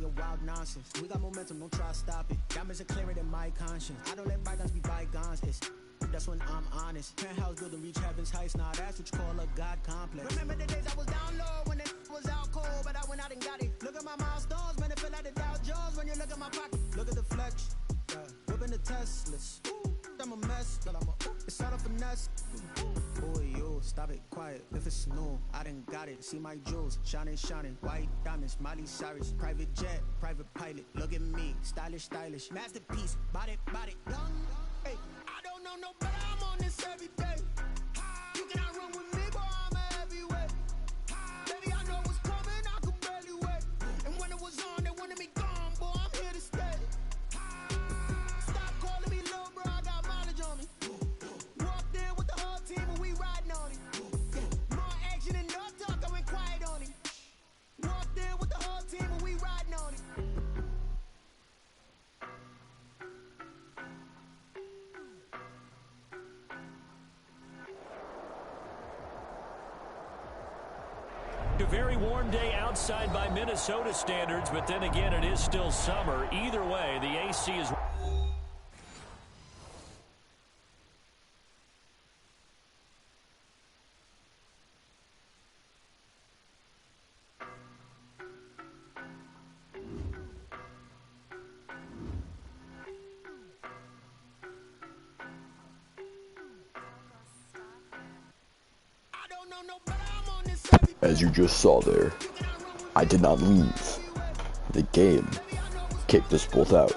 your wild nonsense. We got momentum, don't try to stop it. Diamonds are clearer than my conscience. I don't let bygones be bygones. That's when I'm honest. Penthouse building, reach heaven's heights. Nah, that's what you call a God complex. Remember the days I was down low when it was out cold, but I went out and got it. Look at my milestones, man, it feel like the Dow Jones when you look at my pocket. Look at the flex, whipping the Teslas. I'm a mess, but it's all a finesse. Boy, yo, stop it, quiet. If it's new, I done got it. See my jewels, shining, shining. White diamonds, Miley Cyrus. Private jet, private pilot. Look at me, stylish, stylish. Masterpiece, body, young. Hey, I don't know no better. I'm on this every day. You cannot run with me, boy. I'm a heavyweight. Baby, I know what's coming. I could barely wait. And when it was on, they wanted me gone, boy. I'm here to stay. Stop calling me little bro. I got mileage on me. Walked in with the whole team and we riding on it. More action and no talk. I went quiet on it. Walked in with the whole team and we riding on it. A very warm day outside by Minnesota standards, but then again, it is still summer. Either way, the AC is... As you just saw there, I did not leave. The game kicked us both out.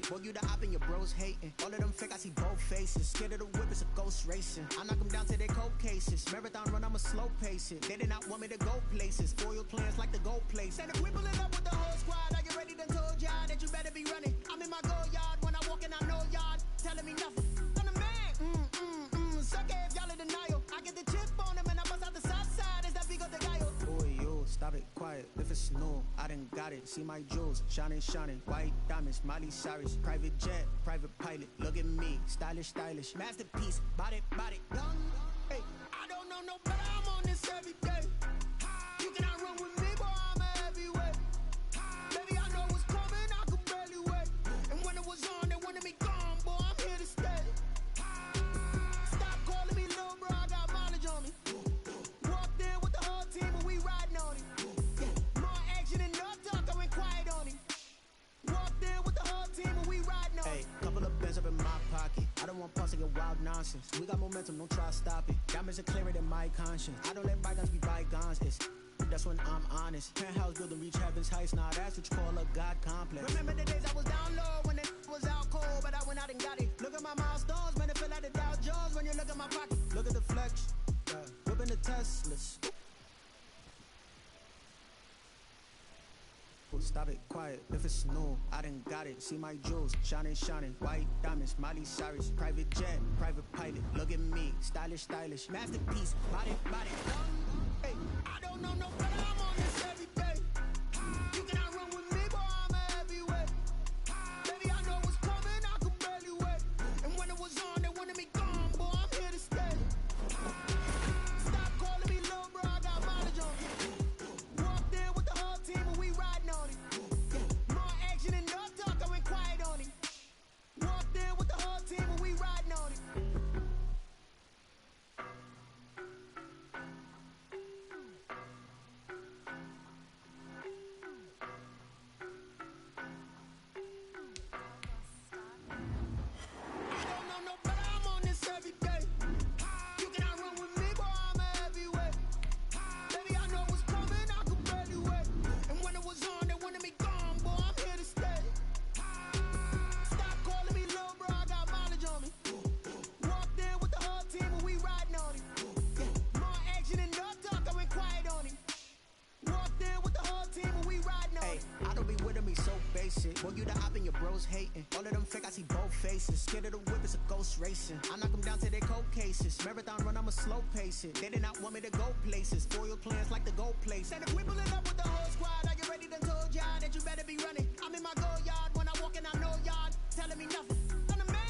Boy, you the op and your bros hating. All of them fake, I see both faces. Scared of the whip, it's a ghost racing. I knock them down to their cold cases. Marathon run, I'ma slow pace it. They did not want me to go places. Foil plans like the gold place. And if we pulling up with the whole squad, are you ready to told y'all that you better be running? I'm in my go yard when I walk in, I know y'all telling me nothing. I'm the man. Suck it if y'all in denial. I get the chip on them and I bust out the south side. Is that big of the guy? Boy, yo, stop it, quiet. If it's new, I done got it. See my jewels, shining, shining. White diamonds, Miley Cyrus. Private jet, private pilot. Look at me, stylish, stylish. Masterpiece, body, young. Hey, I don't know no better. I'm on this every day. You cannot run with me, boy. I'm a heavyweight. Baby, I know what's coming. I could barely wait. And when it was on, they wanted me gone, boy. I'm here to stay. Stop calling me little bro. I got mileage on me. Walked in with the whole team and we riding on it. More action and no talk. I went quiet on it. Walked in with the whole team and we riding on it. Hey, couple of bands up in my pocket. I don't want parts of your wild nonsense. We got momentum, don't try to stop it. Diamonds are clearer than my conscience. I don't let bygones be bygones. That's when I'm honest. Penthouse building, reach heaven's heights. Nah, that's what you call a God complex. Remember the days I was down low when it was out cold, but I went out and got it. Look at my milestones, man, it feel like the Dow Jones when you look at my pocket. Look at the flex, whipping the Teslas. Stop it, quiet. If it's new, I done got it. See my jewels, shining, shining. White diamonds, Miley Cyrus. Private jet, private pilot. Look at me, stylish, stylish. Masterpiece, body, young. Hey, I don't know no better. I'm on this every day. You cannot run with me, boy. I'm a heavyweight. Baby, I know what's coming. I could barely wait. And when it was on, they wanted me gone, boy. I'm here to stay. Stop calling me little bro. I got mileage on me. Walked in with the whole team and we riding on it. More action and no talk. I went quiet on it. Walked in with the whole team and we riding on it. face it. Boy, you the op and your bros hating. All of them fake, I see both faces. Scared of the whip, it's a ghost racing. I knock them down to their cold cases. Marathon run, I'ma slow pace it. They did not want me to go places. Foil plans like the go place. And if we pulling up with the whole squad, are you ready? Done told y'all that you better be running. I'm in my go yard. When I walk in, I know y'all telling me nothing. I'm the man.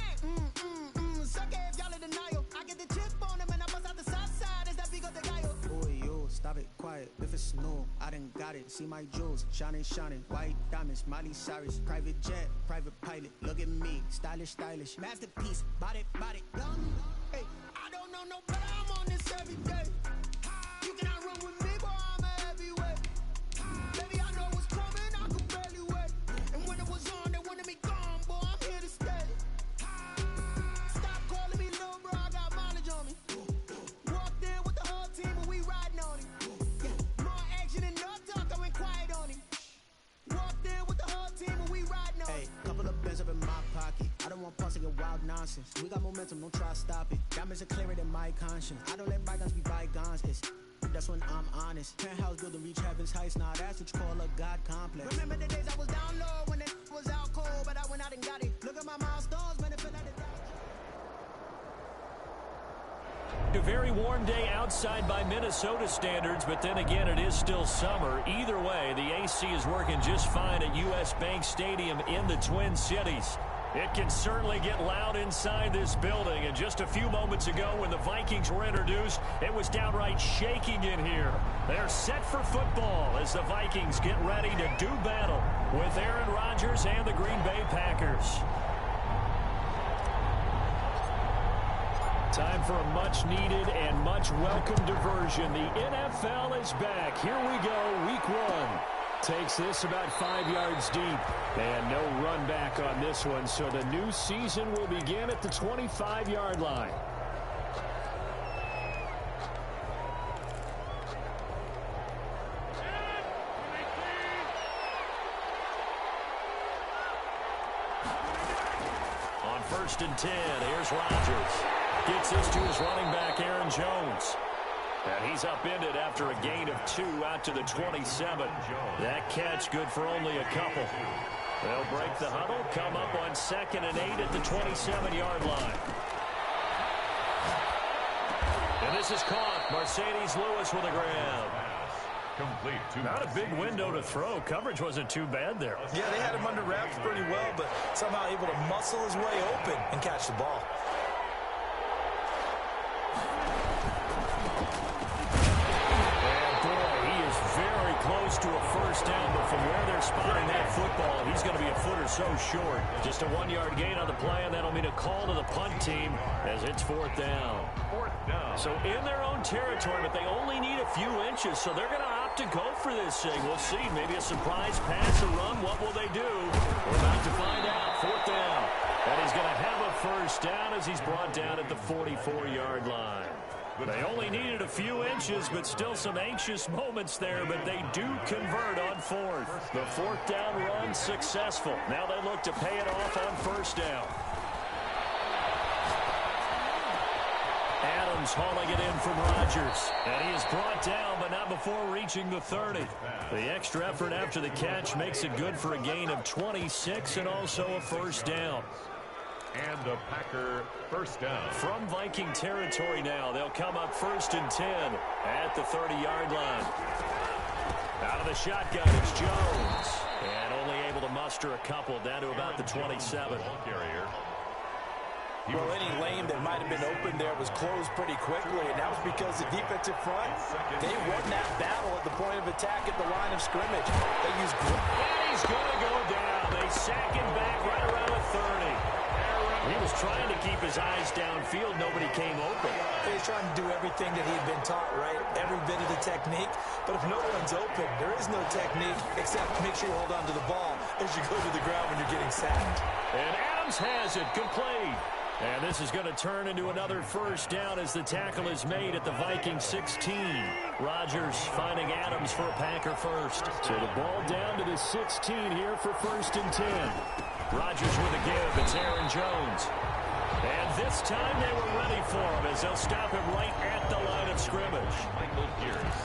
Suck it if y'all in denial. I get the chip on them and I bust out the south side. Is that Vigo the guy? Boy, yo, stop it, quiet. If it's snow, I done got it. See my jewels, shining, shining. White diamonds, Miley Cyrus. Private jet, private pilot. Look at me, stylish, stylish. Masterpiece, body, body. Done. Hey, I don't know no better. I'm on this every day. You cannot run with me, boy, I'm a heavyweight. Baby, I know what's coming, I could barely wait. And when it was on, they wanted me gone, boy, I'm here to stay. Stop calling me little bro, I got mileage on me. Walked in with the whole team and we riding on him. Yeah, more action and no talk, I went quiet on him. Walked in with the whole team and we riding on him. Hey, couple of bins up in my pocket. I don't want pause to get wild nonsense. We got momentum, don't try to stop it. Diamonds are clearer than my conscience. I don't let bygones be bygones. That's when I'm honest. Penthouse building, reach heaven's heights. Nah, that's what you call a God complex. Remember the days I was down low when it was out cold, but I went out and got it. Look at my milestones, man, it feel like A very warm day outside by Minnesota standards, but then again, it is still summer. Either way, the AC is working just fine at U.S. Bank Stadium in the Twin Cities. It can certainly get loud inside this building, and just a few moments ago when the Vikings were introduced, it was downright shaking in here. They're set for football as the Vikings get ready to do battle with Aaron Rodgers and the Green Bay Packers. Time for a much-needed and much-welcome diversion. The NFL is back. Here we go, Week 1. Takes this about 5 yards deep. And no run back on this one, so the new season will begin at the 25-yard line. On 1st and 10, here's Rodgers. Gets this to his running back, Aaron Jones. And he's upended after a gain of 2 out to the 27. That catch good for only a couple. They'll break the huddle, come up on 2nd and 8 at the 27-yard line. And this is caught. Mercedes Lewis with a grab. Complete. Not a big window to throw. Coverage wasn't too bad there. Yeah, they had him under wraps pretty well, but somehow able to muscle his way open and catch the ball. Close to a first down, but from where they're spotting that football, he's going to be a foot or so short. Just a 1-yard gain on the play, and that'll mean a call to the punt team as it's 4th down. So in their own territory, but they only need a few inches, so they're going to opt to go for this thing. We'll see. Maybe a surprise pass, a run. What will they do? We're about to find out. 4th down. And he's going to have a first down as he's brought down at the 44-yard line. They only needed a few inches, but still some anxious moments there, but they do convert on 4th. The 4th down run successful. Now they look to pay it off on 1st down. Adams hauling it in from Rodgers. And he is brought down, but not before reaching the 30. The extra effort after the catch makes it good for a gain of 26 and also a first down. And a Packer first down. From Viking territory now, they'll come up 1st and 10 at the 30-yard line. Out of the shotgun, it's Jones. And only able to muster a couple down to about the 27. Well, any lane that might have been open there was closed pretty quickly, and that was because the defensive front, they won that battle at the point of attack at the line of scrimmage. They used and he's going to go down. They sack him back right around the 30. He was trying to keep his eyes downfield. Nobody came open. He's trying to do everything that he had been taught, right? Every bit of the technique. But if no one's open, there is no technique except make sure you hold on to the ball as you go to the ground when you're getting sacked. And Adams has it complete. And this is going to turn into another first down as the tackle is made at the Viking 16. Rodgers finding Adams for a Packer first. So the ball down to the 16 here for 1st and 10. Rodgers with a give. It's Aaron Jones. And this time they were ready for him as they'll stop him right at the line of scrimmage.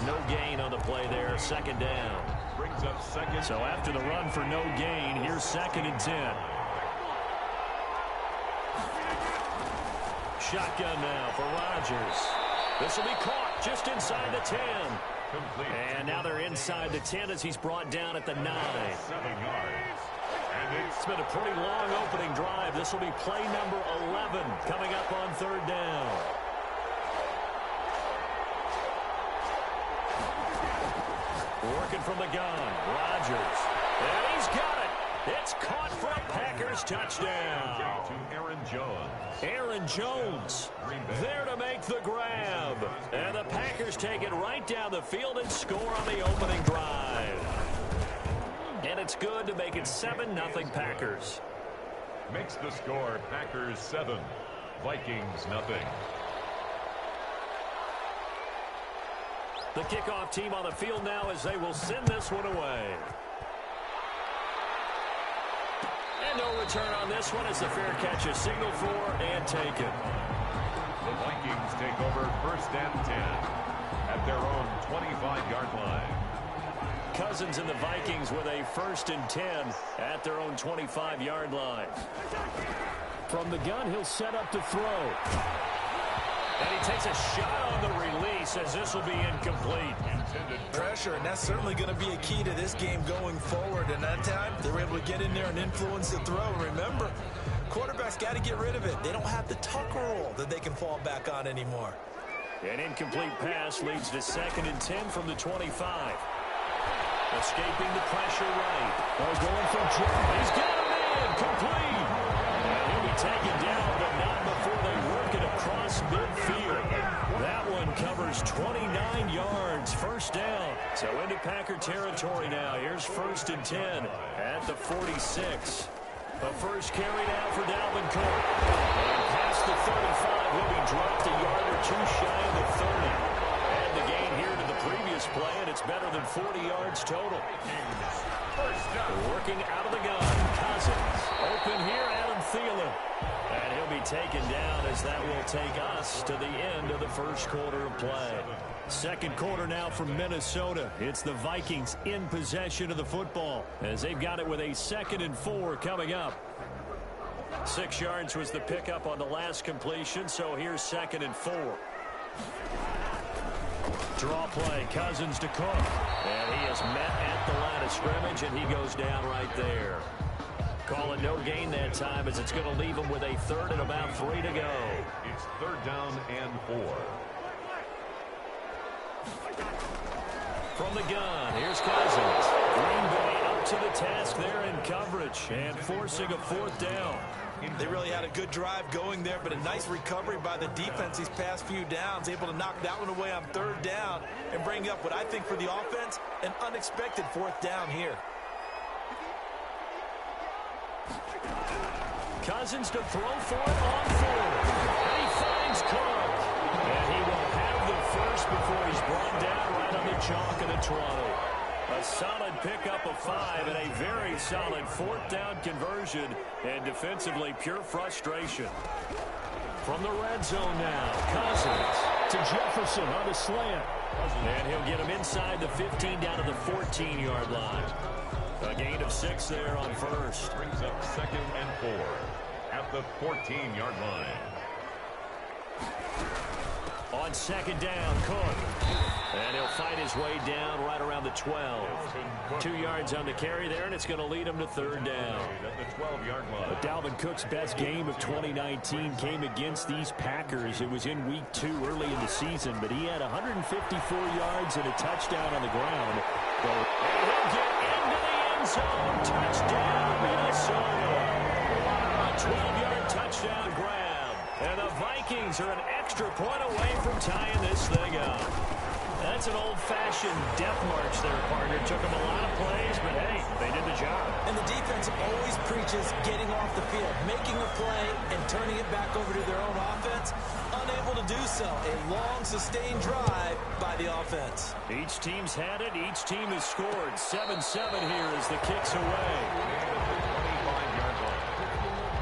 No gain on the play there, second down. Brings up second. So after the run for no gain, here's 2nd and 10. Shotgun now for Rodgers. This will be caught just inside the 10. Complete. And now they're inside the 10 as he's brought down at the 9. 7 yards. And It's been a pretty long opening drive. This will be play number 11 coming up on 3rd down. Working from the gun, Rodgers. And he's got it. It's caught for a Packers touchdown. to Aaron Jones. Aaron Jones there to make the grab. And the Packers take it right down the field and score on the opening drive. And it's good to make it 7-0 Packers. Makes the score Packers 7, Vikings nothing. The kickoff team on the field now as they will send this one away. And no return on this one as the fair catch is signaled for and taken. The Vikings take over 1st and 10 at their own 25-yard line. Cousins and the Vikings with a 1st and 10 at their own 25-yard line. From the gun, he'll set up to throw. And he takes a shot on the release as this will be incomplete. Pressure, and that's certainly going to be a key to this game going forward. And that time, they were able to get in there and influence the throw. Remember, quarterbacks got to get rid of it. They don't have the tuck roll that they can fall back on anymore. An incomplete pass leads to 2nd and 10 from the 25. Escaping the pressure right. Going for Jones. He's got him in. Complete. And he'll be taken down, but not before they work it across midfield. That one covers 29 yards. 1st down. So into Packer territory now. Here's 1st and 10 at the 46. The first carry now for Dalvin Cook. And past the 35, he'll be dropped a yard or two shy of the 30. And the gain here to the previous play, and it's better than 40 yards total. Working out of the gun, Cousins. Open here, Adam Thielen. And he'll be taken down as that will take us to the end of the 1st quarter of play. 2nd quarter now from Minnesota. It's the Vikings in possession of the football as they've got it with a 2nd and 4 coming up. 6 yards was the pickup on the last completion, so here's 2nd and 4. Draw play, Cousins to Cook. And he is met at the line of scrimmage, and he goes down right there. Call it no gain that time as it's going to leave him with a 3rd and about 3 to go. It's 3rd down and 4. From the gun, here's Cousins. Green Bay up to the task there in coverage and forcing a 4th down. They really had a good drive going there, but a nice recovery by the defense these past few downs, able to knock that one away on 3rd down and bring up what I think for the offense, an unexpected 4th down here. Cousins to throw for it on 4th. And he finds Cook. And he will have the first before he's brought down right on the chalk of the 20. A solid pickup of 5 and a very solid 4th down conversion, and defensively pure frustration. From the red zone now, Cousins to Jefferson on the slant. And he'll get him inside the 15 down to the 14-yard line. A gain of 6 there on 1st. Brings up 2nd and 4 at the 14-yard line. On 2nd down, Cook. And he'll fight his way down right around the 12. 2 yards on the carry there, and it's going to lead him to 3rd down. At the 12-yard line. But Dalvin Cook's best game of 2019 came against these Packers. It was in week 2 early in the season, but he had 154 yards and a touchdown on the ground. And he'll get into the end zone. Touchdown, Minnesota. A 12-yard touchdown grab. And the Vikings are an extra point away from tying this thing up. That's an old-fashioned death march there, partner. Took them a lot of plays, but hey, they did the job. And the defense always preaches getting off the field, making a play, and turning it back over to their own offense. Unable to do so. A long, sustained drive by the offense. Each team's had it. Each team has scored. 7-7 here as the kick's away. The 25-yard line.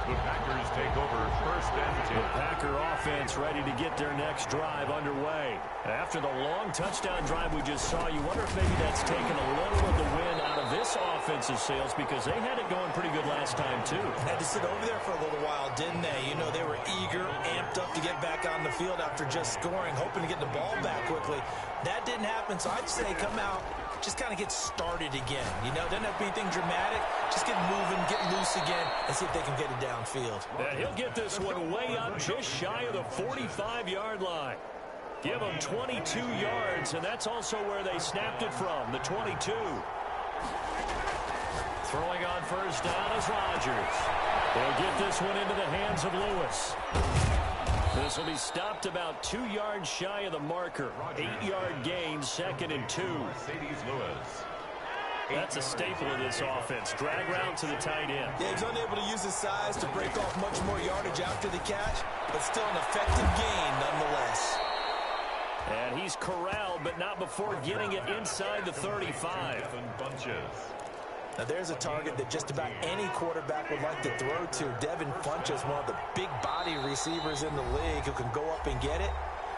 The Packers take take over first and 10. The Packer offense ready to get their next drive underway. After the long touchdown drive we just saw, you wonder if maybe that's taken a little of the wind out of this offensive sails, because they had it going pretty good last time too. Had to sit over there for a little while, didn't they? You know, they were eager, amped up to get back on the field after just scoring, hoping to get the ball back quickly. That didn't happen, so I'd say come out, just kind of get started again. You know, doesn't have to be anything dramatic. Just get moving, get loose again, and see if they can get it downfield. And he'll get this one way up just shy of the 45-yard line. Give them 22 yards, and that's also where they snapped it from, the 22. Throwing on first down is Rodgers. They'll get this one into the hands of Lewis. This will be stopped about 2 yards shy of the marker. 8-yard gain, 2nd and 2. Lewis. That's a staple of this offense. Drag route to the tight end. Yeah, he's unable to use his size to break off much more yardage after the catch, but still an effective gain nonetheless. And he's corralled, but not before getting it inside the 35. Now there's a target that just about any quarterback would like to throw to. Devin Funchess, one of the big body receivers in the league who can go up and get it.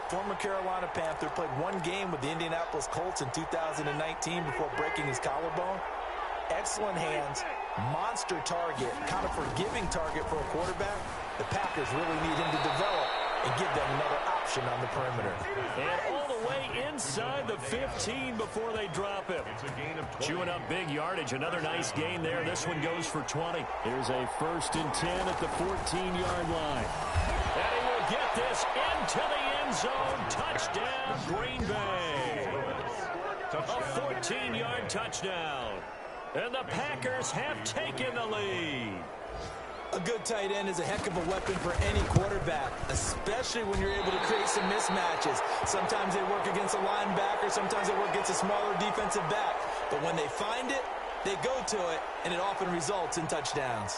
Former Carolina Panther, played one game with the Indianapolis Colts in 2019 before breaking his collarbone. Excellent hands, monster target, kind of forgiving target for a quarterback. The Packers really need him to develop and give them another option on the perimeter. And all the way inside the 15 before they drop him. Chewing up big yardage. Another nice gain there. This one goes for 20. Here's a 1st and 10 at the 14-yard line. And he will get this into the end zone. Touchdown, Green Bay. A 14-yard touchdown. And the Packers have taken the lead. A good tight end is a heck of a weapon for any quarterback, especially when you're able to create some mismatches. Sometimes they work against a linebacker, sometimes they work against a smaller defensive back. But when they find it, they go to it, and it often results in touchdowns.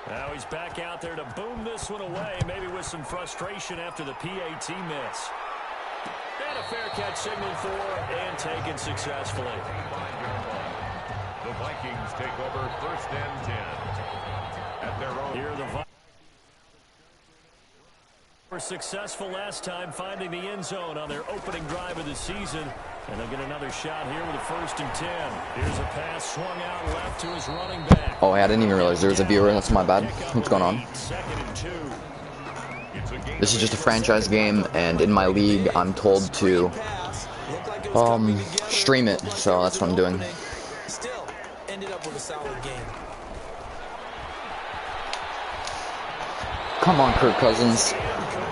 Now he's back out there to boom this one away, maybe with some frustration after the PAT miss. And a fair catch signaled for and taken successfully. The Vikings take over 1st and 10. At their own. Here the Vikings were successful last time finding the end zone on their opening drive of the season. And they'll get another shot here with a 1st and 10. Here's a pass swung out left to his running back. Oh, I didn't even realize there was a viewer. That's my bad. What's going on? 2nd and 2. This is just a franchise game, and in my league, I'm told to stream it, so that's what I'm doing. Still ended up with a solid game. Come on, Kirk Cousins.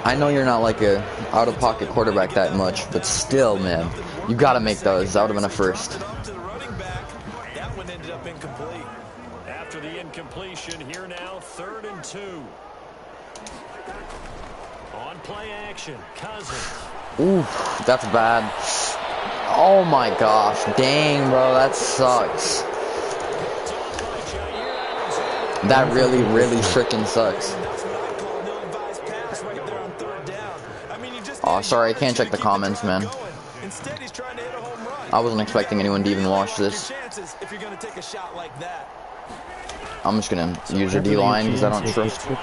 I know you're not like a out-of-pocket quarterback that much, but still, man, you got to make those. That would have been a first. That one ended up incomplete. After the incompletion, here now, 3rd and 2. On play action, Cousins. Ooh, that's bad. Oh my gosh, dang, bro, that sucks. That really, really freaking sucks. Oh, sorry, I can't check the comments, man. I wasn't expecting anyone to even watch this. I'm just gonna use a D-line because I don't trust. And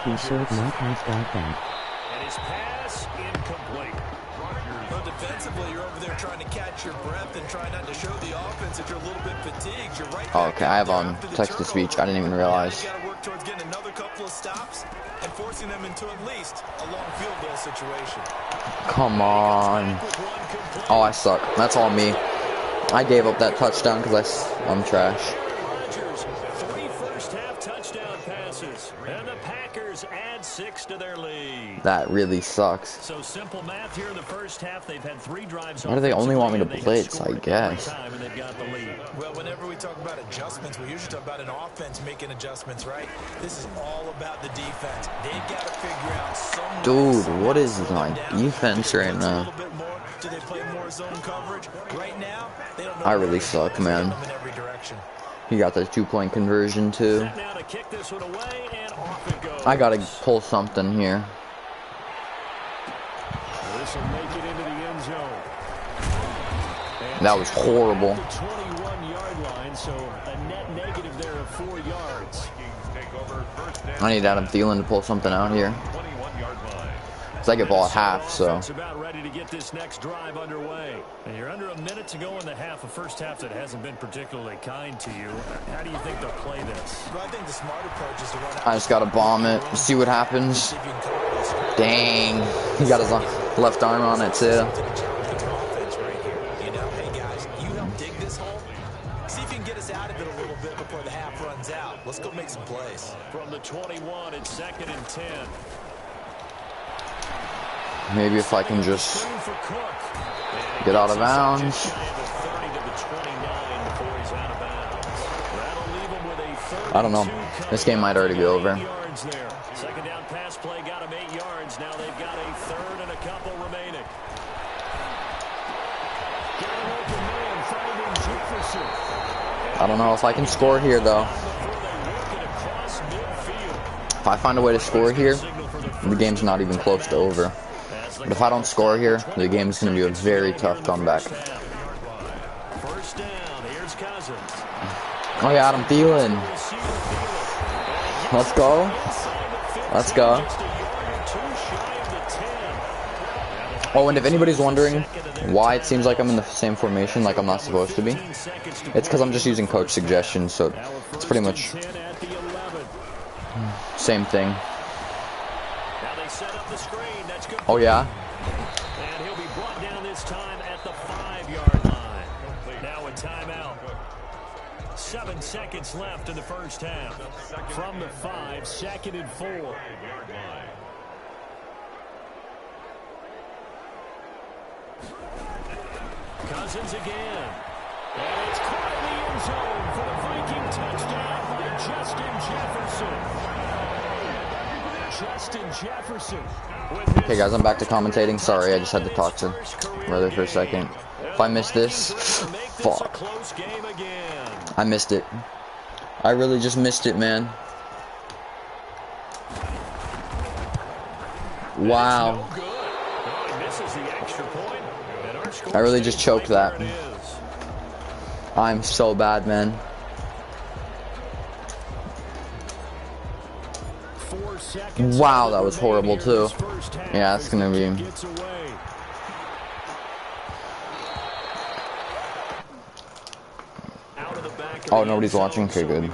his pass incomplete. Well, defensively, you're over there trying to catch your breath and try not to show the offense that you're a little bit fatigued. You're right. Oh, okay, I have text-to-speech. I didn't even realize. You got to work towards getting another couple of stops and forcing them into at least a long field goal situation. Come on. Oh, I suck. That's all me. I gave up that touchdown because I'm trash. Rodgers, 3 first-half touchdown passes, and the Packers add 6 to their lead. That really sucks. So simple math here in the first half. They've had 3 drives. Why do they only want me to blitz, I guess? And they've got the lead. Well, whenever we talk about adjustments, we usually talk about an offense making adjustments, right? This is all about the defense. They've got to figure out some. Dude, what is my defense right now? Do they play more zone coverage? Right now, they don't know. I really suck, man. He got the 2-point conversion too. Now to kick this one away, and off it goes. I gotta pull something here. This will make it into the end zone. That was horrible. The 21-yard line, so a net negative there of 4 yards. over first and I need Adam Thielen to pull something out here. 21-yard line. Cause I get ball at half, so. It's about ready to get this next drive underway. And you're under a minute to go in the half, a first half that hasn't been particularly kind to you. How do you think they'll play this? Well, I think the smart approach is to run out. I just gotta bomb it, see what happens. Dang, he got his left arm on it too. Let's go make some plays. From the 21, it's 2nd and 10. Maybe if I can just get out of bounds. I don't know. This game might already be over. Second down pass play got him 8 yards. Now they've got a third and a couple remaining. I don't know if I can score here though. If I find a way to score here, the game's not even close to over. But if I don't score here, the game's going to be a very tough comeback. Oh yeah, Adam Thielen. Let's go. Let's go. Oh, and if anybody's wondering why it seems like I'm in the same formation like I'm not supposed to be, it's because I'm just using coach suggestions, so it's pretty much same thing. Oh yeah. And he'll be brought down this time at the 5-yard line. Now a timeout. 7 seconds left in the first half. From the 5, 2nd and 4. Cousins again. And it's caught in the end zone for the Viking touchdown by Justin Jefferson. Okay guys, I'm back to commentating. Sorry, I just had to talk to brother for a second. If I miss this, fuck. I missed it. I really just missed it, man. Wow. I really just choked that. I'm so bad, man. Wow, that was horrible too. Yeah, it's gonna be. Oh, nobody's watching. Okay, good.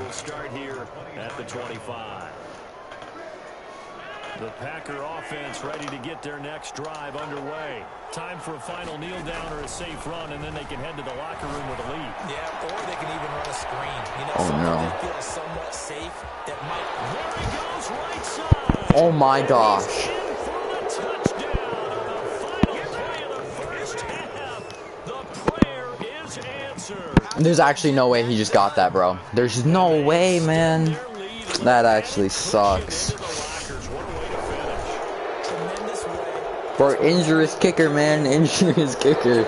The Packer offense ready to get their next drive underway. Time for a final kneel down or a safe run, and then they can head to the locker room with a lead. Yeah, or they can even run a screen. You know, oh no! They feel somewhat safe. That might. There he goes, right side. Oh my gosh! There's actually no way he just got that, bro. There's no way, man. That actually sucks. For injurious kicker, man. Injurious kicker.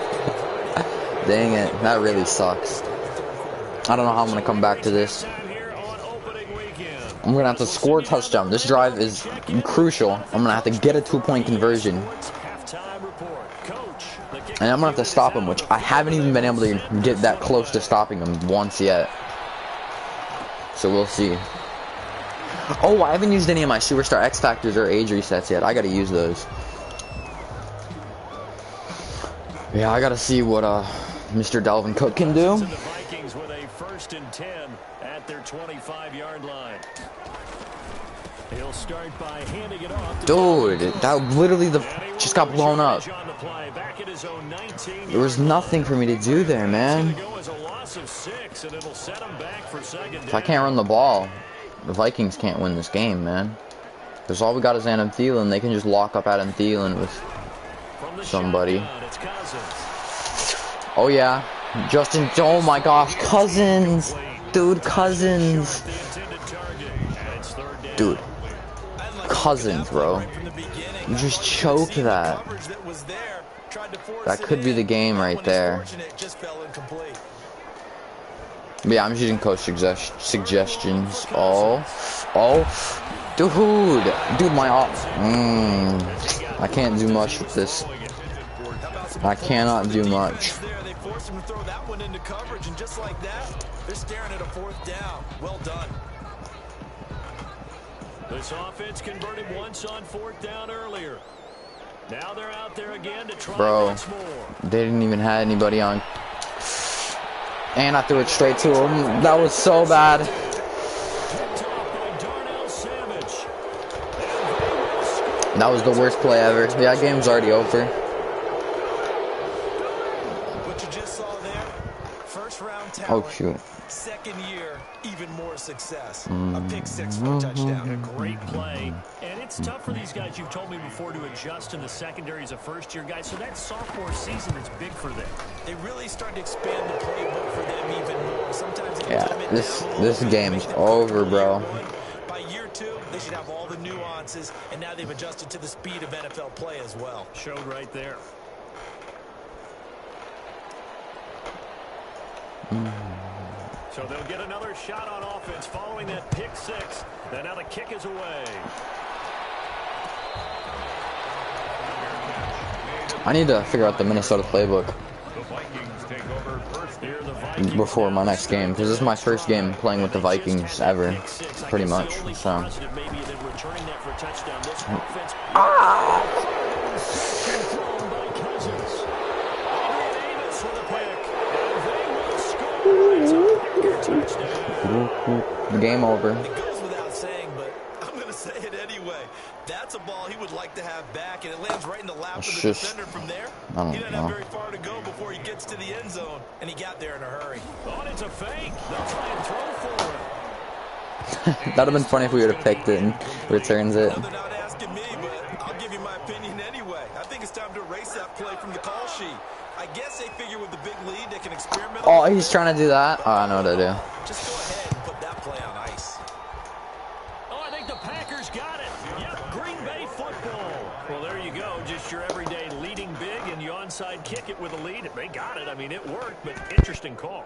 Dang it. That really sucks. I don't know how I'm going to come back to this. I'm going to have to score a touchdown. This drive is crucial. I'm going to have to get a 2-point conversion. And I'm going to have to stop him, which I haven't even been able to get that close to stopping him once yet. So we'll see. Oh, I haven't used any of my Superstar X Factors or age resets yet. I got to use those. Yeah, I got to see what Mr. Dalvin Cook can do. The Vikings with a 1st and 10 at their 25-yard line. He'll start by handing it off. Dude, that literally just got blown up. There was nothing for me to do there, man. If I can't run the ball, the Vikings can't win this game, man. Because all we got is Adam Thielen. They can just lock up Adam Thielen with somebody. Oh yeah, Justin. Oh my gosh, Cousins, dude, Cousins, dude, Cousins, bro. You just choked that. That could be the game right there. But yeah, I'm just using coach suggestions. Oh, dude, my I can't do much with this. I cannot do much. They forced him to throw that one into coverage, and just like that, they're staring at a 4th down. Well done. This offense converted once on 4th down earlier. Now they're out there again to try once more. They didn't even have anybody on. And I threw it straight to him. That was so bad. That was the worst play ever. Yeah, that game's already over. What you just saw there, first round talent. Oh, shoot. Second year, even more success. A pick 6 for a touchdown. A great play. And it's tough for these guys, you've told me before, to adjust in the secondary as a first-year guy. So that sophomore season is big for them. They really start to expand the playbook for them even more. Sometimes this game's over, bro. By year 2, they should have all the nuances, and now they've adjusted to the speed of NFL play as well. Showed right there. So they'll get another shot on offense following that pick 6. And now the kick is away. I need to figure out the Minnesota playbook The Vikings take over first. Here the Vikings before my next game, because this is my first game playing with the Vikings ever, pretty much. So. Game over. It goes without saying, but I'm going to say it anyway. That's a ball he would like to have back, and it lands right in the lap of the defender from there. He doesn't have very far to go before he gets to the end zone, and he got there in a hurry. Oh, it's a fake. They'll try and throw for him. That'd have been funny if we would have picked it and returns it. They're not asking me, but I'll give you my opinion anyway. I think it's time to erase that play from the call sheet. I guess they figure with the big lead they can experiment. Oh, he's trying to do that? Oh, I know what to do. Just go ahead and put that play on ice. Oh, I think the Packers got it. Yep, Green Bay football. Well, there you go. Just your everyday leading big, and you onside kick it with a lead. They got it. I mean, it worked, but interesting call.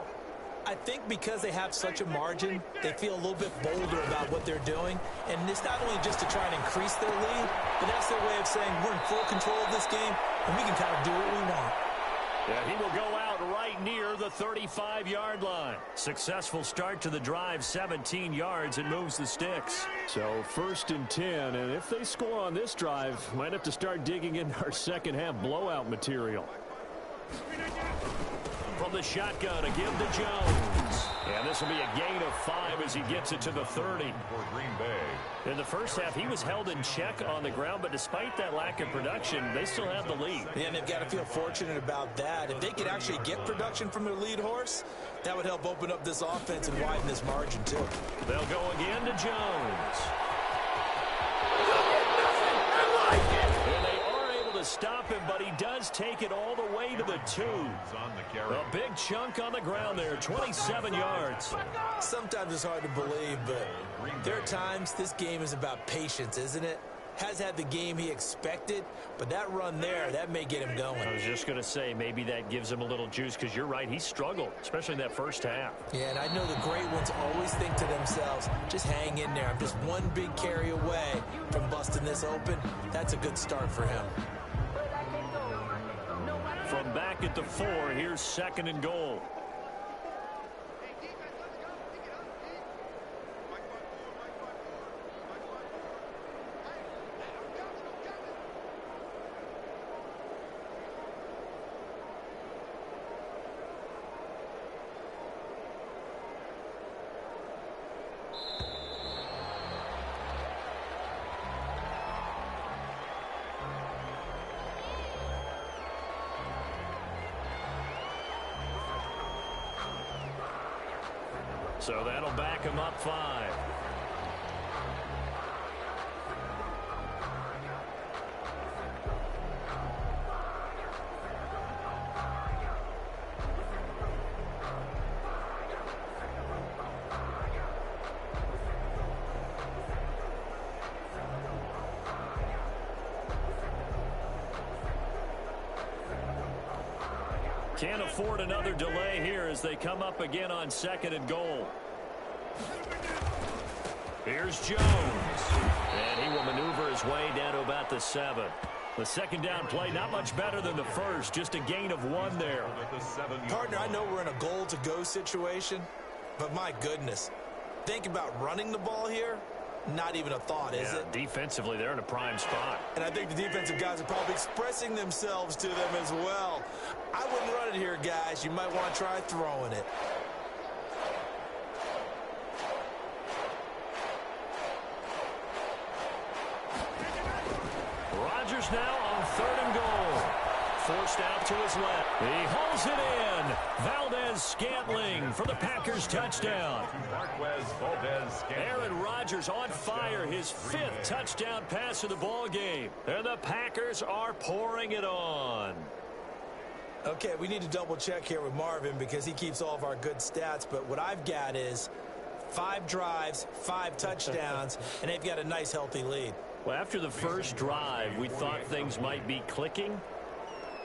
I think because they have such a margin, they feel a little bit bolder about what they're doing. And it's not only just to try and increase their lead, but that's their way of saying we're in full control of this game, and we can kind of do what we want. Yeah, he will go out right near the 35-yard line. Successful start to the drive, 17 yards, and moves the sticks. So 1st and 10, and if they score on this drive, might have to start digging in our second-half blowout material. From the shotgun, a give to Jones. And this will be a gain of 5 as he gets it to the 30. For Green Bay. In the first half, he was held in check on the ground, but despite that lack of production, they still have the lead. Yeah, and they've got to feel fortunate about that. If they could actually get production from their lead horse, that would help open up this offense and widen this margin, too. They'll go again to Jones. And they are able to stop him, but he does take it all the way to the 2. A big chunk on the ground there, 27 yards. Sometimes it's hard to believe, but there are times this game is about patience, isn't it? Has had the game he expected, but that run there, that may get him going. I was just going to say, maybe that gives him a little juice, because you're right, he struggled, especially in that first half. Yeah, and I know the great ones always think to themselves, just hang in there. I'm just one big carry away from busting this open. That's a good start for him. From back at the 4, here's 2nd and goal. So that'll back him up 5. Can't afford another delay here as they come up again on 2nd and goal. Here's Jones. And he will maneuver his way down to about the 7. The 2nd down play, not much better than the first. Just a gain of 1 there. Partner, I know we're in a goal-to-go situation, but my goodness. Think about running the ball here. Not even a thought, is it? Defensively, they're in a prime spot. And I think the defensive guys are probably expressing themselves to them as well. I wouldn't run it here, guys. You might want to try throwing it. Rodgers now on 3rd and goal. Forced out to his left. He holds it in. Valdez-Scantling for the Packers touchdown. Aaron Rodgers on fire, his 5th touchdown pass of the ball game. And the Packers are pouring it on. Okay, we need to double check here with Marvin because he keeps all of our good stats. But what I've got is 5 drives, 5 touchdowns, and they've got a nice healthy lead. Well, after the first drive, we thought things might be clicking.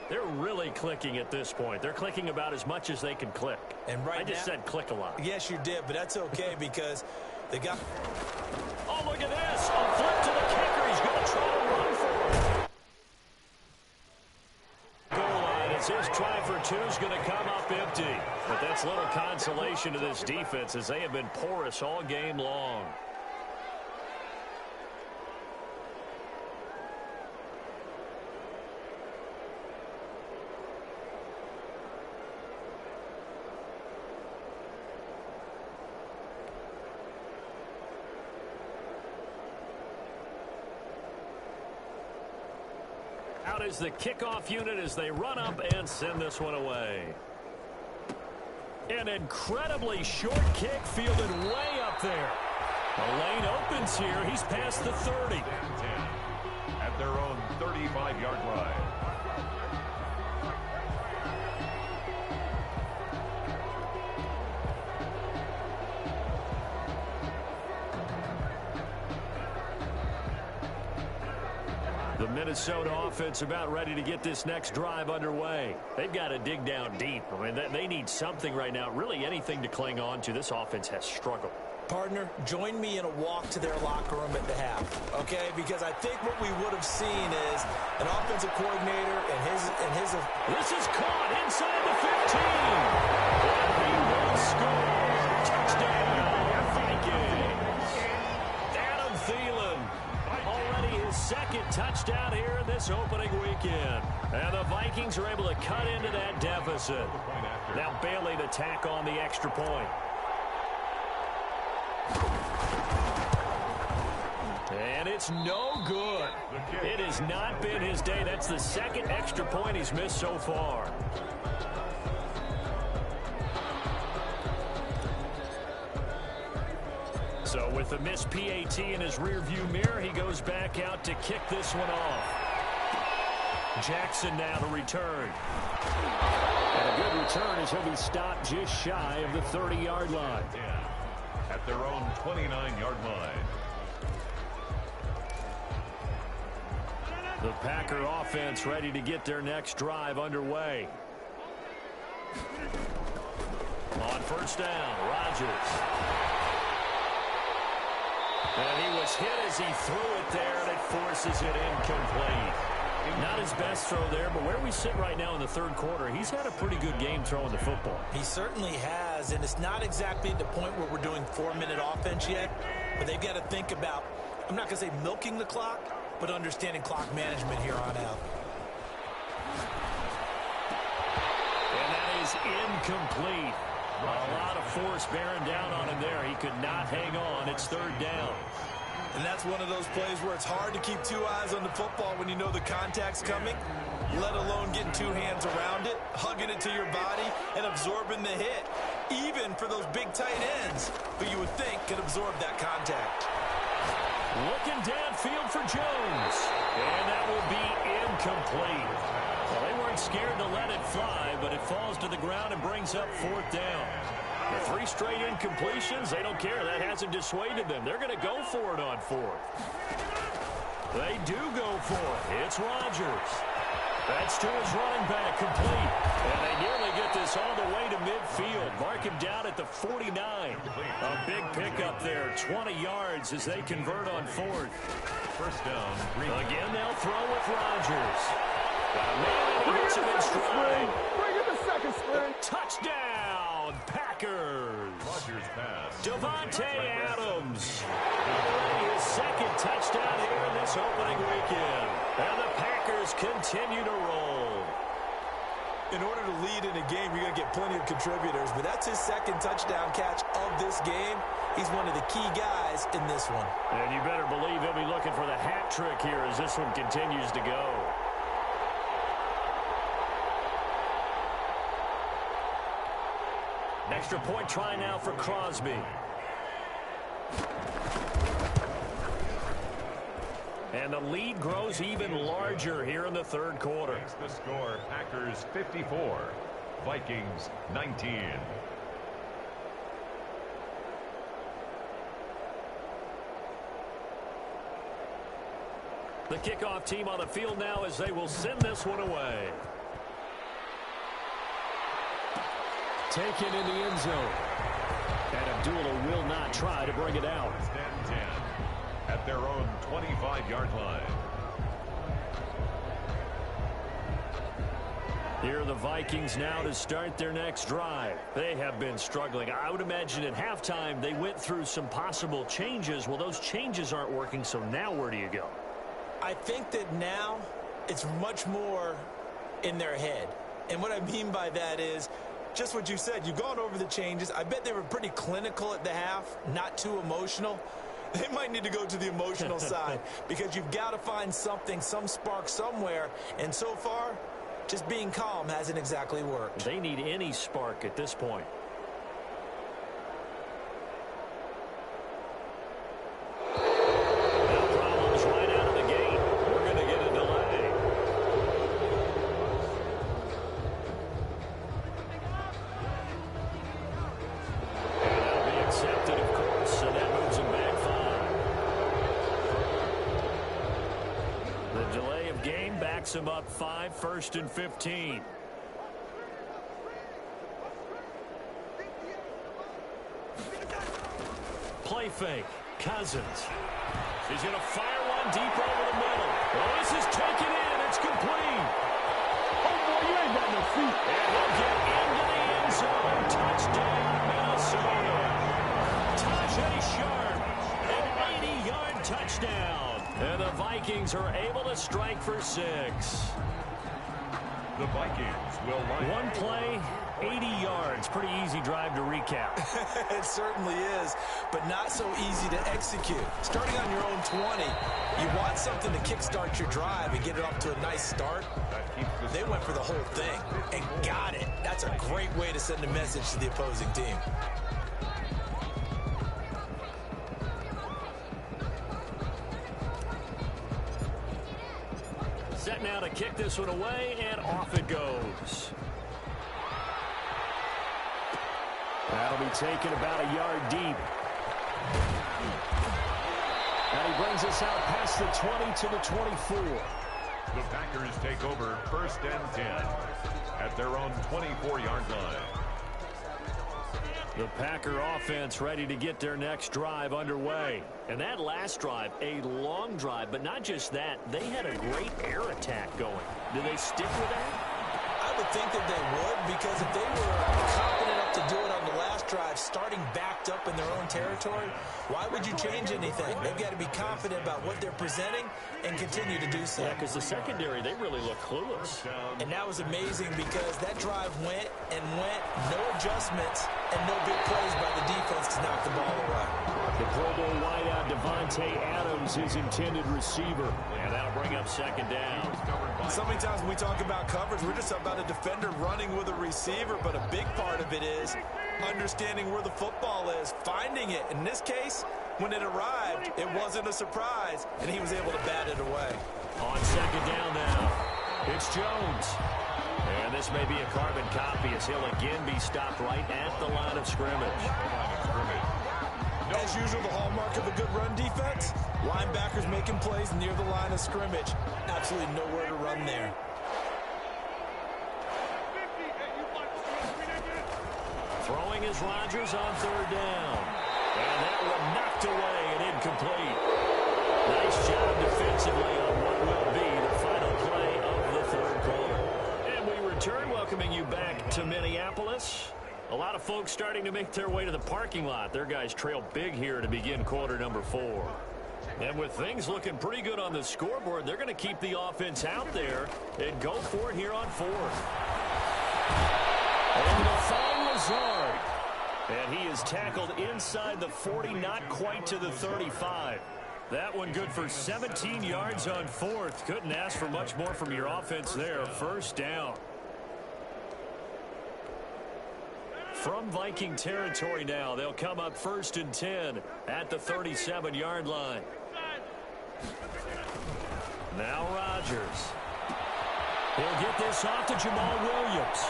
They're really clicking at this point. They're clicking about as much as they can click. And right I just said click a lot. Yes, you did, but that's okay because they got... Oh, look at this. A flip to the kicker. He's going to try to run for it. Goal line as his try for 2 is going to come up empty. But that's little consolation to this defense as they have been porous all game long. Out is the kickoff unit as they run up and send this one away. An incredibly short kick fielded way up there. The lane opens here. He's past the 30. At their own 35-yard line. The Minnesota offense about ready to get this next drive underway. They've got to dig down deep. I mean, they need something right now, really anything to cling on to. This offense has struggled. Partner, join me in a walk to their locker room at the half, okay? Because I think what we would have seen is an offensive coordinator and his. This is caught inside the 15. And he will score. Touchdown, Vikings. Adam Thielen. Already his 2nd touchdown here in this opening weekend. And the Vikings are able to cut into that deficit. Now Bailey to tack on the extra point. And it's no good. It has not been his day. That's the 2nd extra point he's missed so far. So with the missed PAT in his rearview mirror, he goes back out to kick this one off. Jackson now to return. And a good return as he'll be stopped just shy of the 30-yard line. At their own 29-yard line. The Packer offense ready to get their next drive underway. On 1st down, Rodgers. And he was hit as he threw it there, and it forces it incomplete. Not his best throw there, but where we sit right now in the 3rd quarter, he's had a pretty good game throwing the football. He certainly has, and it's not exactly at the point where we're doing 4-minute offense yet, but they've got to think about, I'm not going to say milking the clock, but understanding clock management here on out. And that is incomplete. A lot of force bearing down on him there. He could not hang on. It's 3rd down. And that's one of those plays where it's hard to keep 2 eyes on the football when you know the contact's coming, let alone getting 2 hands around it, hugging it to your body, and absorbing the hit, even for those big tight ends who you would think could absorb that contact. Looking downfield for Jones. And that will be incomplete. Well, they weren't scared to let it fly, but it falls to the ground and brings up 4th down. The 3 straight incompletions, they don't care. That hasn't dissuaded them. They're going to go for it on 4th. They do go for it. It's Rodgers. That's to his running back, complete. And they nearly get this all the way to midfield. Mark him down at the 49. A big pickup there, 20 yards as they convert on 4th. 1st down. Again, they'll throw with Rodgers. Man, he gets him in stride. Bring it the 2nd sprint. Touchdown, Packers. Rodgers pass. Devontae Adams. Already second touchdown here in this opening weekend. And the Packers continue to roll. In order to lead in a game, you're going to get plenty of contributors, but that's his second touchdown catch of this game. He's one of the key guys in this one. And you better believe he'll be looking for the hat trick here as this one continues to go. Extra point try now for Crosby. And the lead grows even larger here in the third quarter. Makes the score Packers 54, Vikings 19. The kickoff team on the field now as they will send this one away. Taken in the end zone. And Abdullah will not try to bring it out. First and 10 at their own 25-yard line. Here are the Vikings now to start their next drive. They have been struggling. I would imagine at halftime they went through some possible changes. Well, those changes aren't working, so now where do you go? I think that now it's much more in their head. And what I mean by that is just what you said. You've gone over the changes. I bet they were pretty clinical at the half, not too emotional. They might need to go to the emotional side because you've got to find something, some spark somewhere. And so far, just being calm hasn't exactly worked. They need any spark at this point. No problems right out of the gate. We're going to get a delay. And that'll be accepted, of course, and that moves them back 5. The delay of game backs them up 5, 1st and 15. Play fake. Cousins. He's going to fire one deep over the middle. Well, this is taken in. It's complete. Oh, boy, you ain't got no feet. And he'll get into the end zone. Touchdown, Minnesota. Tajay Sharp. An 80-yard touchdown. And the Vikings are able to strike for 6. The Vikings will line One play, 80 yards. Pretty easy drive to recap. It certainly is, but not so easy to execute. Starting on your own 20, you want something to kickstart your drive and get it off to a nice start. They went for the whole thing and got it. That's a great way to send a message to the opposing team. Set now to kick this one away, and off it goes. That'll be taken about a yard deep. And he brings us out past the 20 to the 24. The Packers take over 1st and 10 at their own 24-yard line. The Packer offense ready to get their next drive underway. And that last drive, a long drive, but not just that. They had a great air attack going. Do they stick with that? I would think that they would, because if they were confident enough to do it on the last drive, starting backed up in their own territory, why would you change anything? They've got to be confident about what they're presenting and continue to do so. Yeah, because the secondary, they really look clueless. And that was amazing because that drive went and went, no adjustments, and no big plays by the defense to knock the ball away. The Pro Bowl wideout Devontae Adams, his intended receiver. And that'll bring up 2nd down. So many times when we talk about coverage, we're just about a defender running with a receiver, but a big part of it is understanding where the football is, finding it. In this case, when it arrived, it wasn't a surprise, and he was able to bat it away. On 2nd down now, it's Jones. And this may be a carbon copy as he'll again be stopped right at the line of scrimmage. As usual, the hallmark of a good run defense, linebackers making plays near the line of scrimmage. Absolutely nowhere to run there. Throwing is Rodgers on 3rd down. And that one knocked away and incomplete. Nice job defensively on what will be the final play of the 3rd quarter. And we return, welcoming you back to Minneapolis. A lot of folks starting to make their way to the parking lot. Their guys trail big here to begin quarter number 4. And with things looking pretty good on the scoreboard, they're going to keep the offense out there and go for it here on fourth. And to find Lazard. And he is tackled inside the 40, not quite to the 35. That one good for 17 yards on fourth. Couldn't ask for much more from your offense there. First down. From Viking territory now, they'll come up 1st and 10 at the 37-yard line. Now Rodgers. He'll get this off to Jamal Williams.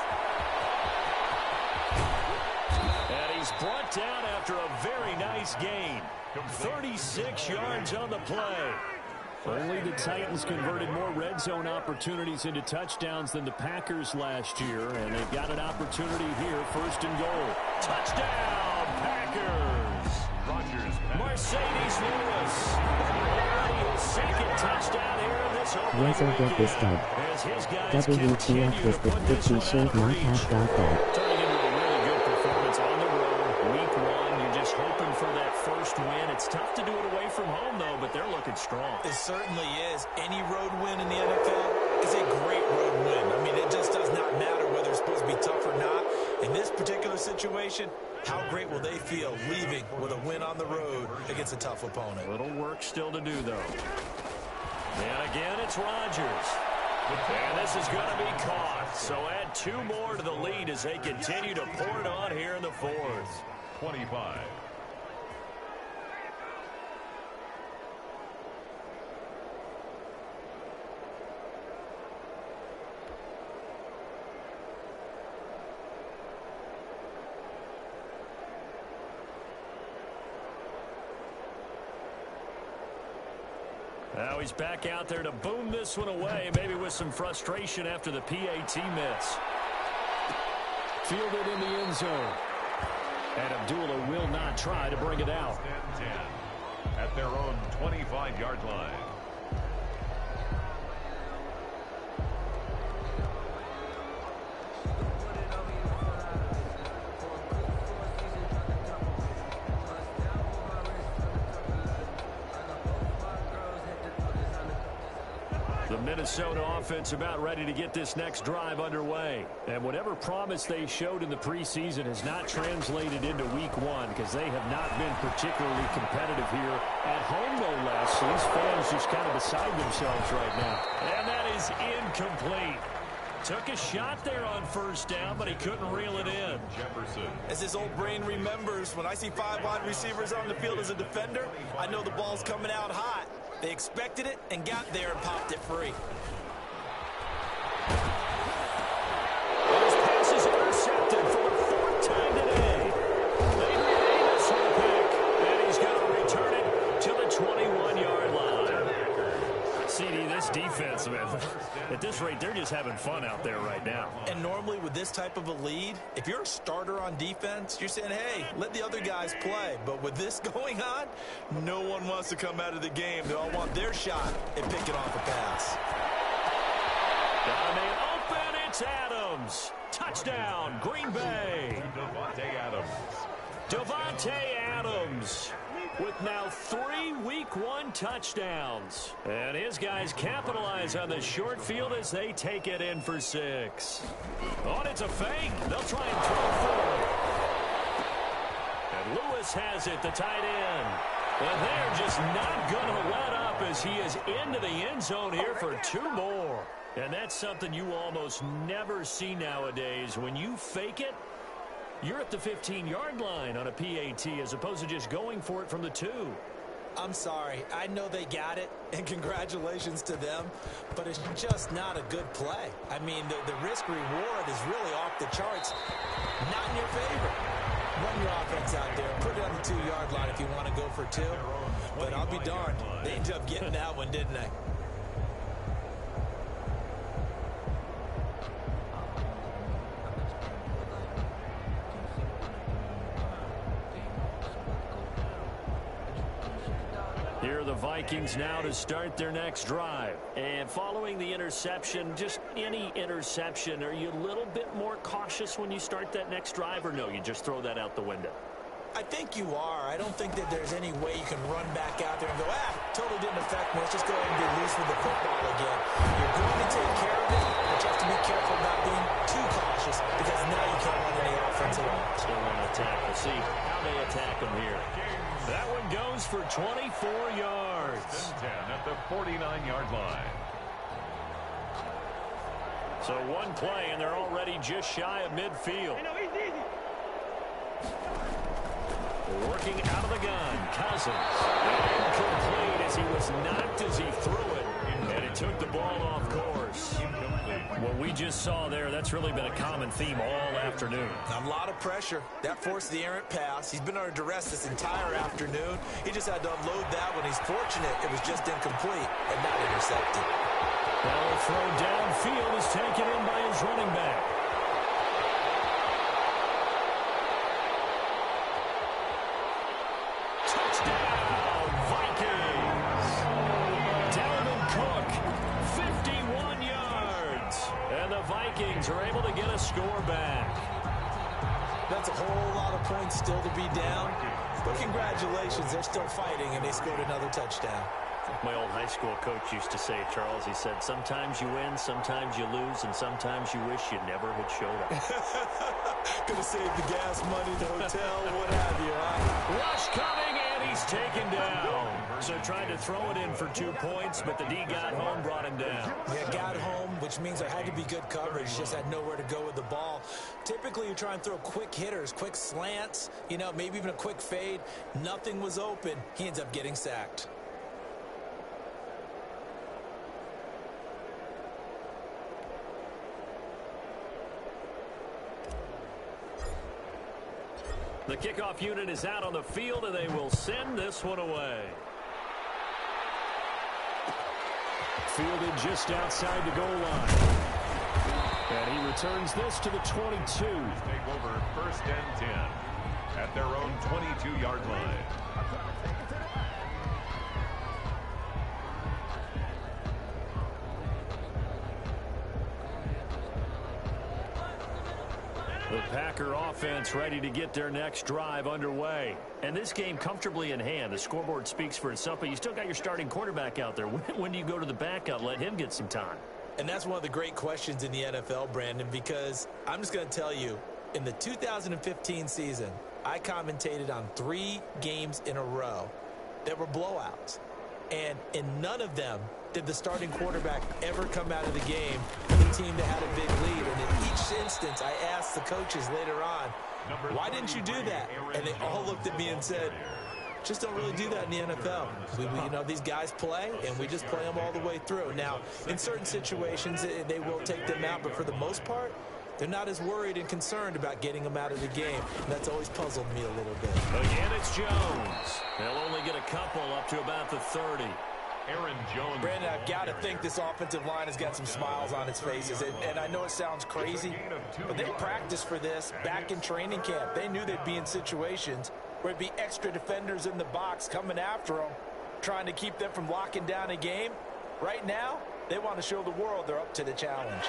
And he's brought down after a very nice gain. 36 yards on the play. Only the Titans converted more red zone opportunities into touchdowns than the Packers last year, and they've got an opportunity here, 1st and goal. Touchdown, Packers! Mercedes Lewis. Already his 2nd touchdown here in this opening Yes, I'll get this done. WTF is the pretty should not have got that. Turning into a really good performance on the road. Week 1, you're just hoping for that first win. It's tough to do it away from home, though, but they're looking strong. It certainly is. Any road win in the NFL is a great road win. I mean, it just does not matter whether it's supposed to be tough or not. In this particular situation, how great will they feel leaving with a win on the road against a tough opponent? Little work still to do, though. And again, it's Rodgers. And this is going to be caught. So add 2 more to the lead as they continue to pour it on here in the 4th. 25. Now he's back out there to boom this one away, maybe with some frustration after the PAT miss. Fielded in the end zone. And Abdullah will not try to bring it out. 10 at their own 25-yard line. The Minnesota offense about ready to get this next drive underway. And whatever promise they showed in the preseason has not translated into week 1 because they have not been particularly competitive here at home, no less. These fans just kind of beside themselves right now. And that is incomplete. Took a shot there on 1st down, but he couldn't reel it in. Jefferson. As his old brain remembers, when I see 5 wide receivers on the field as a defender, I know the ball's coming out hot. They expected it and got there and popped it free. His pass is intercepted for the 4th time today. They made this one pick, and he's going to return it to the 21-yard line. CD, this defense, man, at this rate, they're just having fun out there right now. And normally with this type of a lead, if you're a starter on defense, you're saying, hey, let the other guys play. But with this going on, no one wants to come out of the game. They all want their shot at picking off a pass. Down the open, it's Adams. Touchdown, Green Bay. Davante Adams. Davante Adams with now 3 week 1 touchdowns. And his guys capitalize on the short field as they take it in for 6. Oh, and it's a fake. They'll try and throw forward. And Lewis has it, the tight end. And they're just not going to let up as he is into the end zone here for 2 more. And that's something you almost never see nowadays. When you fake it, you're at the 15-yard line on a PAT as opposed to just going for it from the 2. I'm sorry. I know they got it, and congratulations to them, but it's just not a good play. I mean, the risk-reward is really off the charts. Not in your favor. Run your offense out there. Put it on the 2-yard line if you want to go for 2. But I'll be darned. They ended up getting that one, didn't they? Here are the Vikings now to start their next drive. And following the interception, just any interception, are you a little bit more cautious when you start that next drive, or no, you just throw that out the window? I think you are. I don't think that there's any way you can run back out there and go, totally didn't affect me. Let's just go ahead and be loose with the football again. You're going to take care of it, but you have to be careful about being too cautious because now you can't run any offense at all. Still want to attack. We'll see how they attack him here. That one goes for 24 yards. 10 at the 49-yard line. So one play, and they're already just shy of midfield. Working out of the gun, Cousins. Incomplete as he was knocked as he threw it, and it took the ball off course. What we just saw there, that's really been a common theme all afternoon. A lot of pressure. That forced the errant pass. He's been under duress this entire afternoon. He just had to unload that one. He's fortunate it was just incomplete and not intercepted. Now a throw downfield is taken in by his running back. Touchdown, Vikings! Dalvin Cook, 51 yards. And the Vikings are able to get a score back. That's a whole lot of points still to be down. But congratulations, they're still fighting, and they scored another touchdown. My old high school coach used to say, Charles, he said, sometimes you win, sometimes you lose, and sometimes you wish you never had showed up. Could have saved the gas money, the hotel, what have you, huh? Rush coming, and he's taken down. So tried to throw it in for 2 points, but the D got home, brought him down. Yeah, got home, which means there had to be good coverage. Just had nowhere to go with the ball. Typically, you try and throw quick hitters, quick slants, maybe even a quick fade. Nothing was open. He ends up getting sacked. The kickoff unit is out on the field, and they will send this one away. Fielded just outside the goal line. And he returns this to the 22. Take over 1st and 10 at their own 22-yard line. The Packer offense ready to get their next drive underway. And this game comfortably in hand. The scoreboard speaks for itself, but you still got your starting quarterback out there. When do you go to the backup, let him get some time? And that's one of the great questions in the NFL, Brandon, because I'm just going to tell you, in the 2015 season, I commentated on 3 games in a row that were blowouts. And in none of them did the starting quarterback ever come out of the game with a team that had a big lead. And in each instance, I asked the coaches later on, why didn't you do that? And they all looked at me and said, just don't really do that in the NFL. These guys play, and we just play them all the way through. Now, in certain situations, they will take them out, but for the most part, they're not as worried and concerned about getting them out of the game. And that's always puzzled me a little bit. Again, it's Jones. They'll only get a couple up to about the 30. Aaron Jones. Brandon, I've got to think this offensive line has got some smiles on its faces. And I know it sounds crazy, but they practiced for this back in training camp. They knew they'd be in situations where it'd be extra defenders in the box coming after them, trying to keep them from locking down a game. Right now, they want to show the world they're up to the challenge.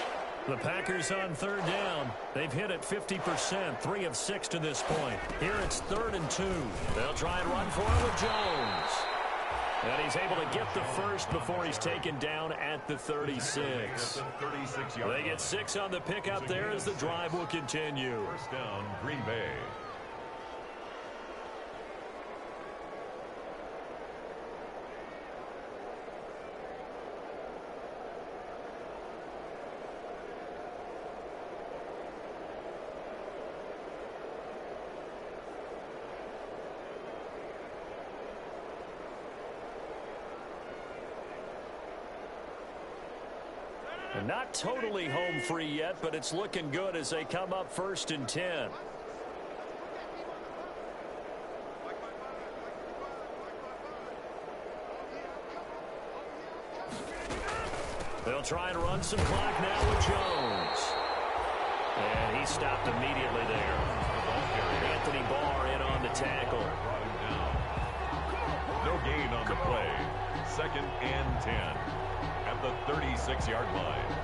The Packers on 3rd down. They've hit it 50%, 3 of 6 to this point. Here it's 3rd and 2. They'll try and run for it with Jones. And he's able to get the first before he's taken down at the 36. They get 6 on the pick out there as the drive will continue. 1st down, Green Bay. Not totally home free yet, but it's looking good as they come up 1st and 10. They'll try and run some clock now with Jones. And he stopped immediately there. Anthony Barr in on the tackle. No gain on the play. 2nd and 10 at the 36-yard line.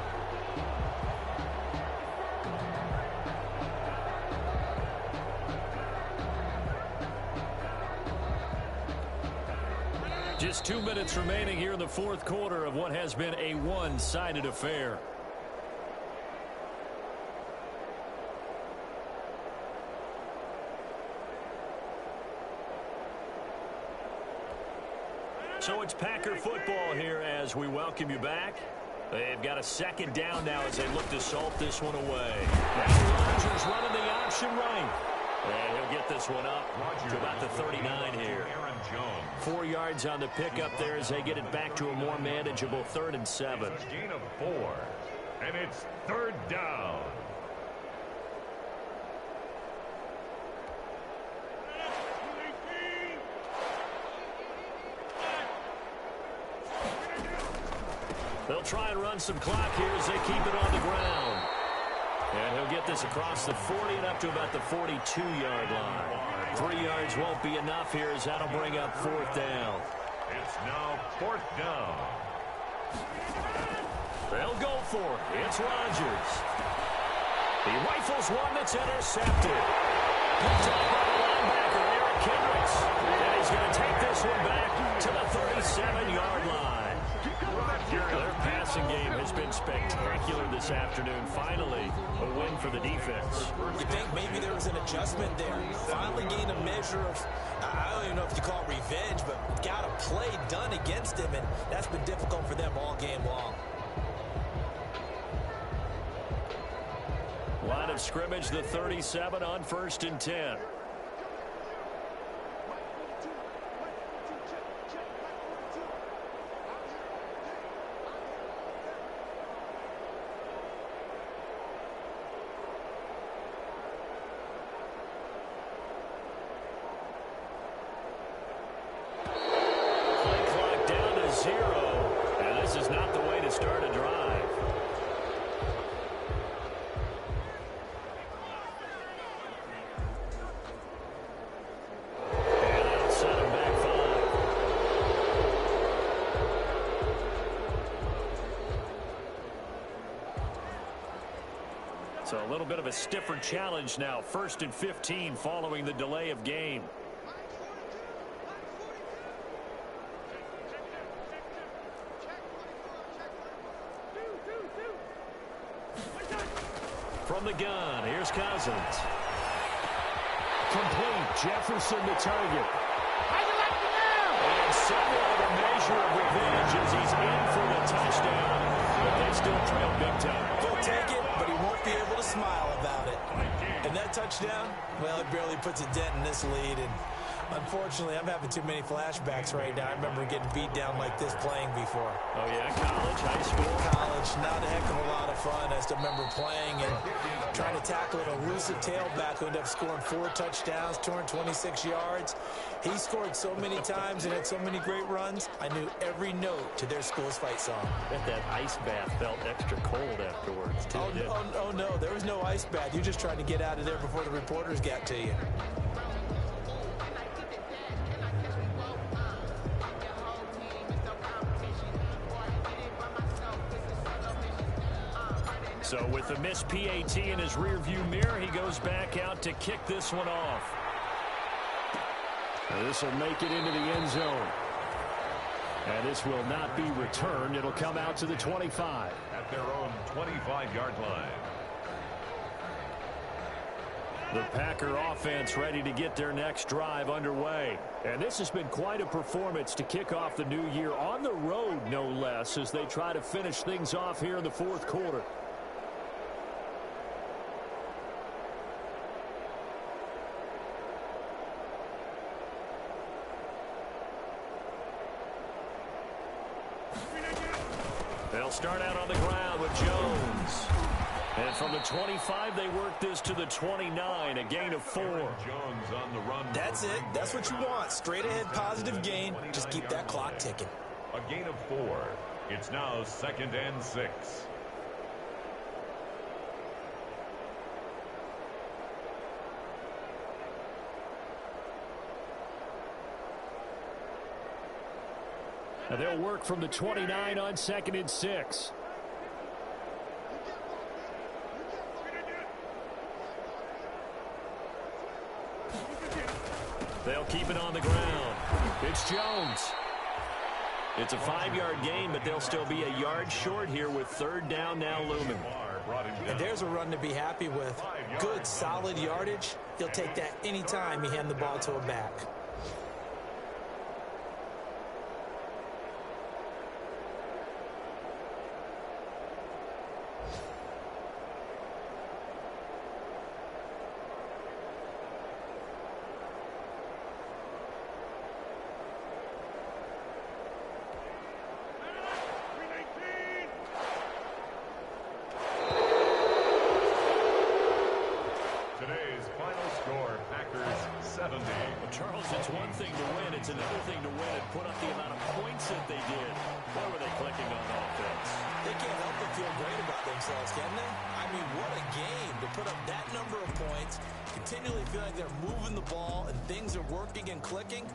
Just 2 minutes remaining here in the fourth quarter of what has been a one-sided affair. So it's Packer football here as we welcome you back. They've got a second down now as they look to salt this one away. Now Rodgers running the option right. And he'll get this one up to about the 39 here. 4 yards on the pickup there as they get it back to a more manageable 3rd and 7. It's a gain of 4, and it's 3rd down. They'll try and run some clock here as they keep it on the ground. And he'll get this across the 40 and up to about the 42-yard line. 3 yards won't be enough here as that'll bring up 4th down. It's now 4th down. They'll go for it. It's Rodgers. He rifles one that's intercepted. Picked up by the linebacker, Eric Kendricks. And he's going to take this one back to the 37-yard line. Their passing game has been spectacular this afternoon. Finally, a win for the defense. You think maybe there was an adjustment there. Finally gained a measure of, I don't even know if you call it revenge, but got a play done against him, and that's been difficult for them all game long. Line of scrimmage, the 37 on 1st and 10. So a little bit of a stiffer challenge now. 1st and 15 following the delay of game. From the gun, here's Cousins. Complete. Jefferson the target. And somewhat of a measure of revenge as he's in for the touchdown. But they still trail big time. He'll take it, but he won't be able to smile about it. And that touchdown, well, it barely puts a dent in this lead. And unfortunately, I'm having too many flashbacks right now. I remember getting beat down like this playing before. Oh, yeah? College, high school? College, not a heck of a lot of fun. I still remember playing and trying to tackle an elusive tailback who ended up scoring 4 touchdowns, 226 yards. He scored so many times and had so many great runs, I knew every note to their school's fight song. Bet that ice bath felt extra cold afterwards, too. Oh, no, there was no ice bath. You just tried to get out of there before the reporters got to you. So with the missed PAT in his rearview mirror, he goes back out to kick this one off. This will make it into the end zone. And this will not be returned. It'll come out to the 25. At their own 25-yard line. The Packer offense ready to get their next drive underway. And this has been quite a performance to kick off the new year on the road, no less, as they try to finish things off here in the fourth quarter. They'll start out on the ground with Jones. And from the 25, they work this to the 29, a gain of 4. Jones on the run. That's it. That's what you want. Straight ahead positive gain. Just keep that clock ticking. A gain of 4. It's now 2nd and 6. And they'll work from the 29 on 2nd and 6. They'll keep it on the ground. It's Jones. It's a 5-yard gain, but they'll still be a yard short here with 3rd down now looming. And there's a run to be happy with. Good, solid yardage. He'll take that anytime you hand the ball to a back. Charles, it's one thing to win. It's another thing to win and put up the amount of points that they did. Why were they clicking on offense? They can't help but feel great about themselves, can they? I mean, what a game to put up that number of points, continually feel like they're moving the ball and things are working and clicking.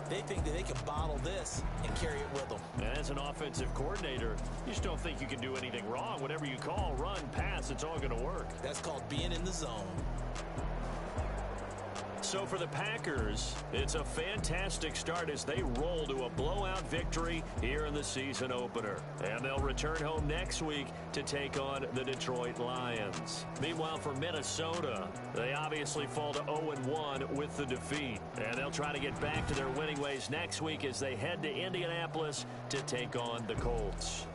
They think that they can bottle this and carry it with them. As an offensive coordinator, you just don't think you can do anything wrong. Whatever you call, run, pass, it's all going to work. That's called being in the zone. So for the Packers, it's a fantastic start as they roll to a blowout victory here in the season opener. And they'll return home next week to take on the Detroit Lions. Meanwhile, for Minnesota, they obviously fall to 0-1 with the defeat. And they'll try to get back to their winning ways next week as they head to Indianapolis to take on the Colts.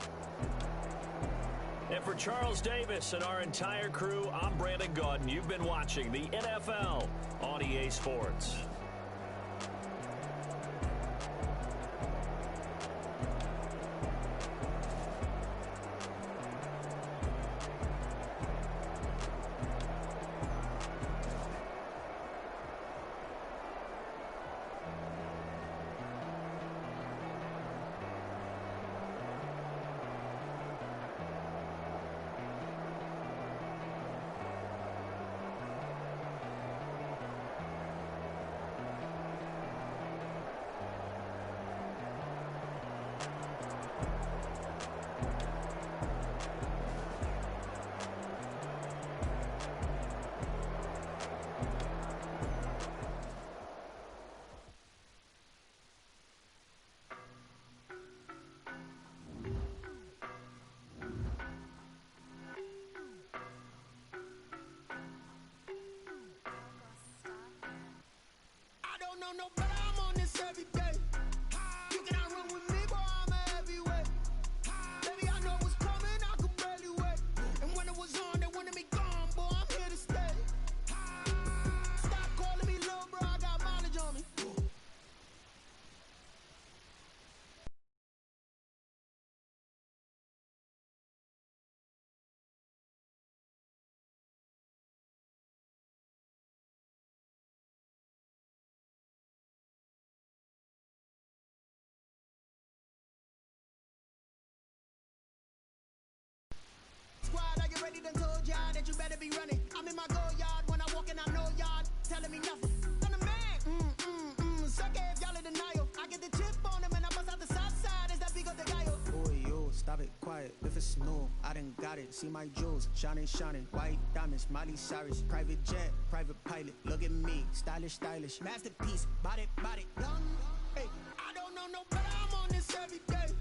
And for Charles Davis and our entire crew, I'm Brandon Gaudin. You've been watching the NFL on EA Sports. No better, I'm on this every day. You cannot run with me, boy, I'm a heavyweight. Baby, I know what's coming, I could barely wait. And when it was on, they wanted me gone, boy, I'm here to stay. Stop calling me little bro, I got mileage on me. Squad, are you ready? Done told y'all that you better be running. I'm in my go yard when I walk in, I know y'all telling me nothing. I'm the man. Suck it if y'all in denial. I get the chip on him and I bust out the south side. Is that big of the guy? Boy, yo, stop it, quiet. If it's snow, I done got it. See my jewels, shining. White diamonds, Miley Cyrus. Private jet, private pilot. Look at me, stylish. Masterpiece, body, young. Hey, I don't know no better. I'm on this every day.